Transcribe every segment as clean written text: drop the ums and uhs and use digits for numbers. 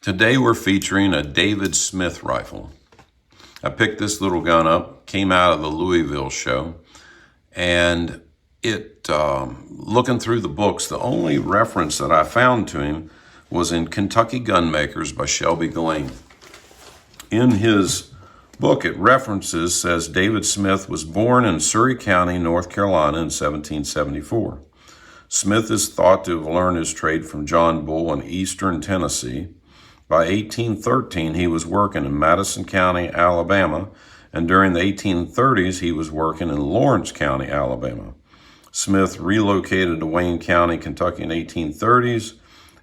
Today we're featuring a David Smith rifle. I picked this little gun up, came out of the Louisville show, and looking through the books, the only reference that I found to him was in Kentucky Gunmakers by Shelby Galane. In his book, says David Smith was born in Surry County, North Carolina in 1774. Smith is thought to have learned his trade from John Bull in eastern Tennessee. By 1813, he was working in Madison County, Alabama, and during the 1830s, he was working in Lawrence County, Alabama. Smith relocated to Wayne County, Kentucky in 1830s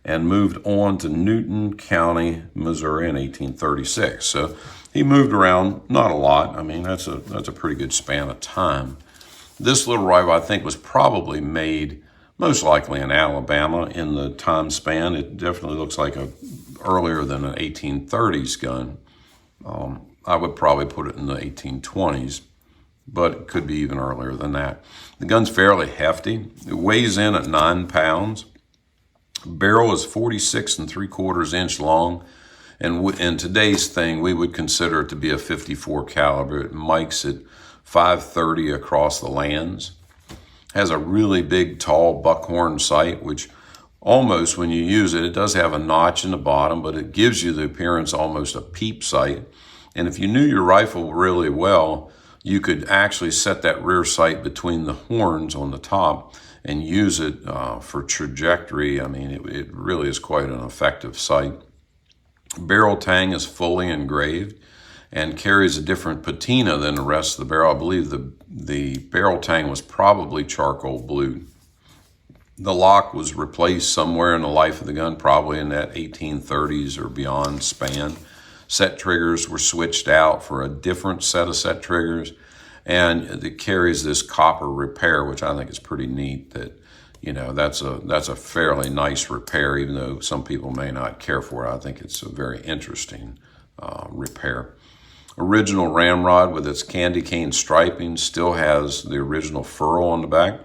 and moved on to Newton County, Missouri in 1836. So he moved around, not a lot. I mean, that's a pretty good span of time. This little rifle, I think, was probably made most likely in Alabama in the time span. It definitely looks like earlier than an 1830s gun. I would probably put it in the 1820s, but it could be even earlier than that. The gun's fairly hefty. It weighs in at 9 pounds. Barrel is 46 3/4 inch long, and in today's thing, we would consider it to be a 54 caliber. It mics at 530 across the lands. Has a really big, tall buckhorn sight, which almost, when you use it, it does have a notch in the bottom, but it gives you the appearance almost a peep sight. And if you knew your rifle really well, you could actually set that rear sight between the horns on the top and use it for trajectory. I mean, it really is quite an effective sight. Barrel tang is fully engraved and carries a different patina than the rest of the barrel. I believe the barrel tang was probably charcoal blue. The lock was replaced somewhere in the life of the gun, probably in that 1830s or beyond span. Set triggers were switched out for a different set of set triggers, and it carries this copper repair, which I think is pretty neat. That's a fairly nice repair, even though some people may not care for it. I think it's a very interesting repair. Original ramrod with its candy cane striping still has the original furrow on the back.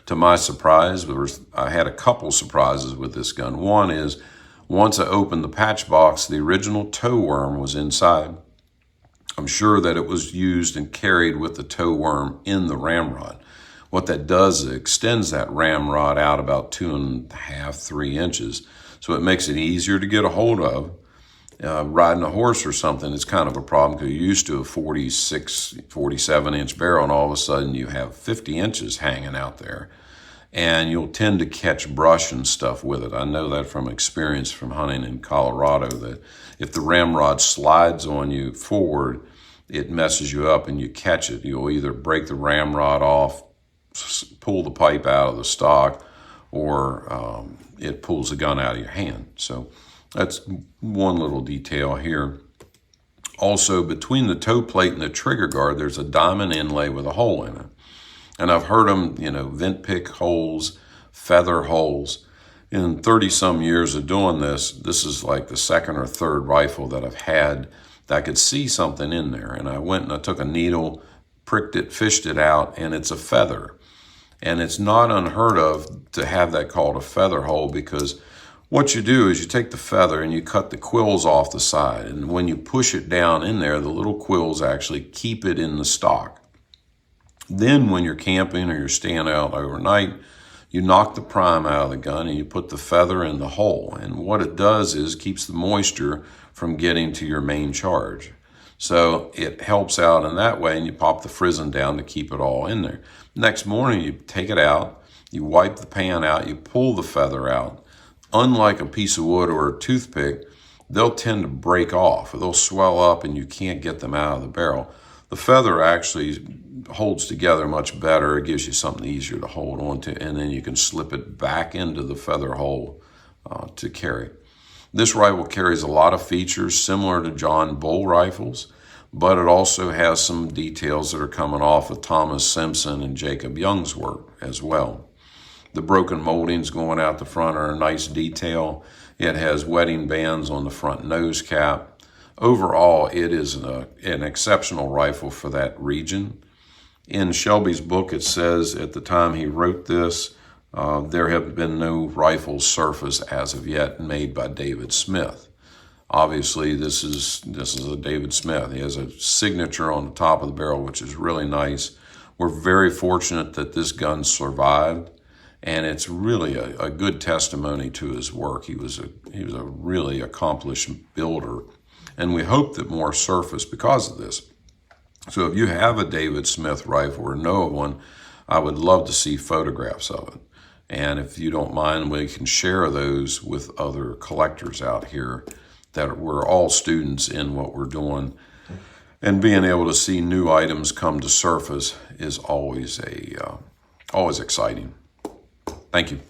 To my surprise, I had a couple surprises with this gun. One is, once I opened the patch box, the original toe worm was inside. I'm sure that it was used and carried with the toe worm in the ramrod. What that does is it extends that ramrod out about 2.5, 3 inches, so it makes it easier to get a hold of. Riding a horse or something is kind of a problem because you're used to a 46, 47-inch barrel, and all of a sudden you have 50 inches hanging out there, and you'll tend to catch brush and stuff with it. I know that from experience from hunting in Colorado, that if the ramrod slides on you forward, it messes you up and you catch it. You'll either break the ramrod off, pull the pipe out of the stock, or it pulls the gun out of your hand. So that's one little detail here. Also, between the toe plate and the trigger guard, there's a diamond inlay with a hole in it. And I've heard them, vent pick holes, feather holes. In 30-some years of doing this is like the second or third rifle that I've had that I could see something in there. And I went and I took a needle, pricked it, fished it out, and it's a feather. And it's not unheard of to have that called a feather hole, because what you do is you take the feather and you cut the quills off the side. And when you push it down in there, the little quills actually keep it in the stock. Then when you're camping or you're staying out overnight, you knock the prime out of the gun and you put the feather in the hole. And what it does is keeps the moisture from getting to your main charge. So it helps out in that way, and you pop the frizzen down to keep it all in there. Next morning, you take it out, you wipe the pan out, you pull the feather out. Unlike a piece of wood or a toothpick, they'll tend to break off, or they'll swell up and you can't get them out of the barrel. The feather actually holds together much better. It gives you something easier to hold on to, and then you can slip it back into the feather hole to carry. This rifle carries a lot of features similar to John Bull rifles, but it also has some details that are coming off of Thomas Simpson and Jacob Young's work as well. The broken moldings going out the front are a nice detail. It has wedding bands on the front nose cap. Overall, it is an exceptional rifle for that region. In Shelby's book, it says at the time he wrote this, there have been no rifles surfaced as of yet made by David Smith. Obviously, this is a David Smith. He has a signature on the top of the barrel, which is really nice. We're very fortunate that this gun survived, and it's really a good testimony to his work. He was a really accomplished builder, and we hope that more surface because of this. So if you have a David Smith rifle or know of one, I would love to see photographs of it. And if you don't mind, we can share those with other collectors out here, that we're all students in what we're doing. And being able to see new items come to surface is always exciting. Thank you.